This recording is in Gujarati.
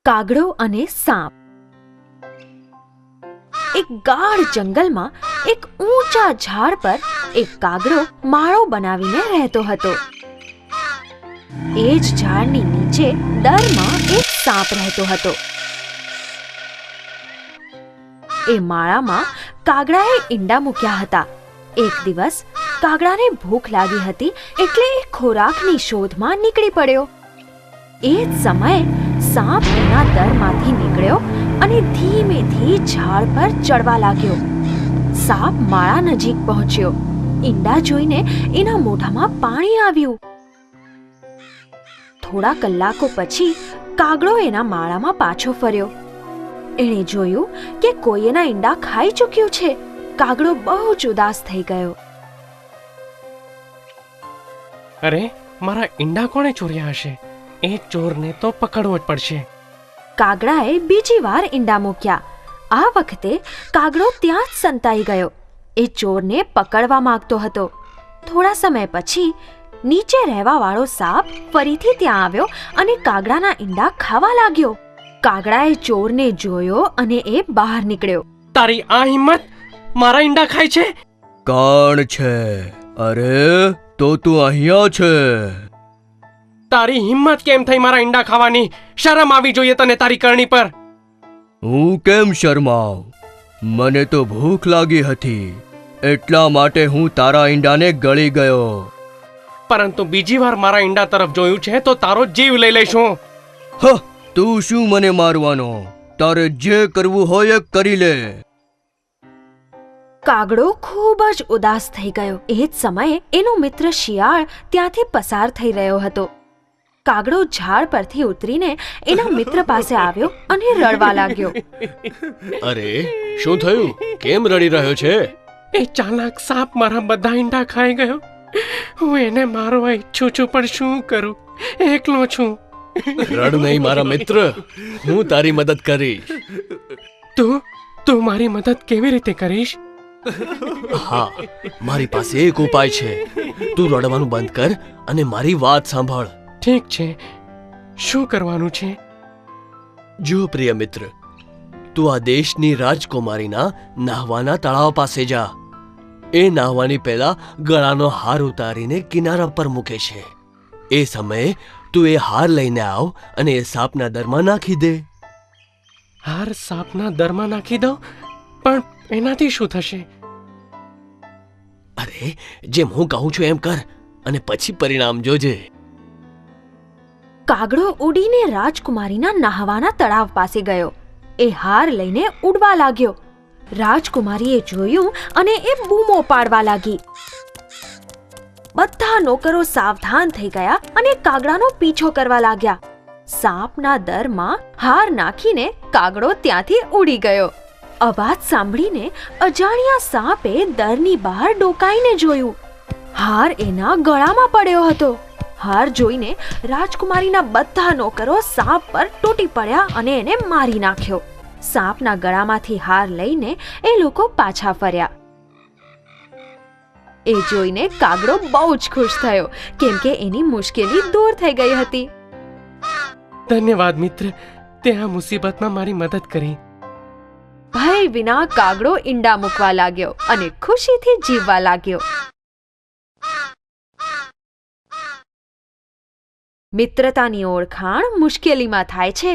કાગડો અને સાપ. એક ગાઢ જંગલમાં એક ઊંચા ઝાડ પર એક કાગડો માળો બનાવીને રહેતો હતો. એ જ ઝાડની નીચે દરમાં એક સાપ રહેતો હતો. એ માળામાં કાગડાએ ઈંડા મૂક્યા હતા. એક દિવસ કાગડાને ભૂખ લાગી હતી એટલે એ ખોરાકની શોધમાં નીકળી પડ્યો. એ જ સમયે સાપ એના દરમાંથી નીકળ્યો અને ધીમેથી ઝાડ પર ચડવા લાગ્યો. સાપ માળા નજીક પહોંચ્યો. ઈંડા જોઈને એના મોઢામાં પાણી આવ્યું. થોડા કલાકો પછી કાગડો એના માળામાં પાછો ફર્યો. એણે જોયું કે કોઈ એના ઈંડા ખાઈ ચૂક્યું છે. કાગડો બહુ જ ઉદાસ થઈ ગયો. અરે, મારા ઈંડા કોણે ચોર્યા હશે? એ ચોરને તો પકડવો જ પડશે. કાગડાએ બીજી વાર ઈંડા મૂક્યા. આ વખતે કાગડો ત્યાં જ સંતાઈ ગયો. એ ચોરને પકડવા માંગતો હતો. થોડા સમય પછી નીચે રહેવાવાળો સાપ ફરીથી ત્યાં આવ્યો અને કાગડાના ઈંડા ખાવા લાગ્યો. કાગડાએ ચોરને જોયો અને એ બહાર નીકળ્યો. તારી આ હિંમત! મારા ઈંડા ખાય છે? કોણ છે? અરે, તો તું અહીંયા છે. તારી હિંમત કેમ થઈ મારા ઈંડા ખાવાની? શરમ આવી જોઈએ તને તારી કરણી પર. હું કેમ શરમાવ? મને તો ભૂખ લાગી હતી એટલા માટે હું તારા ઈંડાને ગળી ગયો. પરંતુ બીજી વાર મારા ઈંડા તરફ જોયું છે તો તારો જીવ લઈ લઈશું. હ, તું શું મને મારવાનો? તારે જે કરવું હોય એ કરી લે. કાગડો ખૂબ જ ઉદાસ થઈ ગયો. એ જ સમયે એનો મિત્ર શિયાળ ત્યાંથી પસાર થઈ રહ્યો હતો. કાગડો ઝાડ પરથી ઉતરીને એના મિત્ર પાસે આવ્યો અને રડવા લાગ્યો. અરે, શું થયું? કેમ રડી રહ્યો છે? એ ચાલાક સાપ મારા બધા ઈંડા ખાઈ ગયો. હું એને મારવા ઈચ્છું છું પણ શું કરું? એકલો છું. રડ નહીં મારા મિત્ર, હું તારી મદદ કરીશ. તું મારી મદદ કેવી રીતે કરીશ? હા, મારી પાસે એક ઉપાય છે. તું રડવાનું બંધ કર અને મારી વાત સાંભળ. ઠીક છે, શું કરવાનું છે? જો પ્રિય મિત્ર, તું આ દેશની રાજકુમારીના નાહવાના તળાવ પાસે જા. એ નાહવાની પહેલા ગળાનો હાર ઉતારીને કિનારા પર મૂકે છે. એ સમયે તું એ હાર લઈને આવ અને એ સાપના દરમાં નાખી દે. હાર સાપના દરમાં નાખી દઉં? પણ એનાથી શું થશે? અરે, જેમ હું કહું છું એમ કર અને પછી પરિણામ જોજે. કાગડો ઉડીને રાજકુમારીના નહાવાના તળાવ પાસે ગયો. એ હાર લઈને ઉડવા લાગ્યો. રાજકુમારીએ જોયું અને એ બૂમો પાડવા લાગી. બધા નોકરો સાવધાન થઈ ગયા અને કાગડાનો પીછો કરવા લાગ્યા. સાપના દરમાં હાર નાખીને કાગડો ત્યાંથી ઉડી ગયો. અવાજ સાંભળીને અજાણ્યા સાપે દરની બહાર ડોકાઈને જોયું. હાર એના ગળામાં પડ્યો હતો. હાર જોઈને રાજકુમારીના બધા નોકરો સાપ પર તૂટી પડ્યા અને એને મારી નાખ્યો. સાપના ગળામાંથી હાર લઈને એ લોકો પાછા ફર્યા. એ જોઈને કાગડો બહુ જ ખુશ થયો કેમ કે એની મુશ્કેલી દૂર થઈ ગઈ હતી. ધન્યવાદ મિત્ર, તે આ મુસીબતમાં મારી મદદ કરી. ભય વિના કાગડો ઈંડા મૂકવા લાગ્યો અને ખુશીથી જીવવા લાગ્યો. મિત્રતાની ઓળખાણ મુશ્કેલીમાં થાય છે.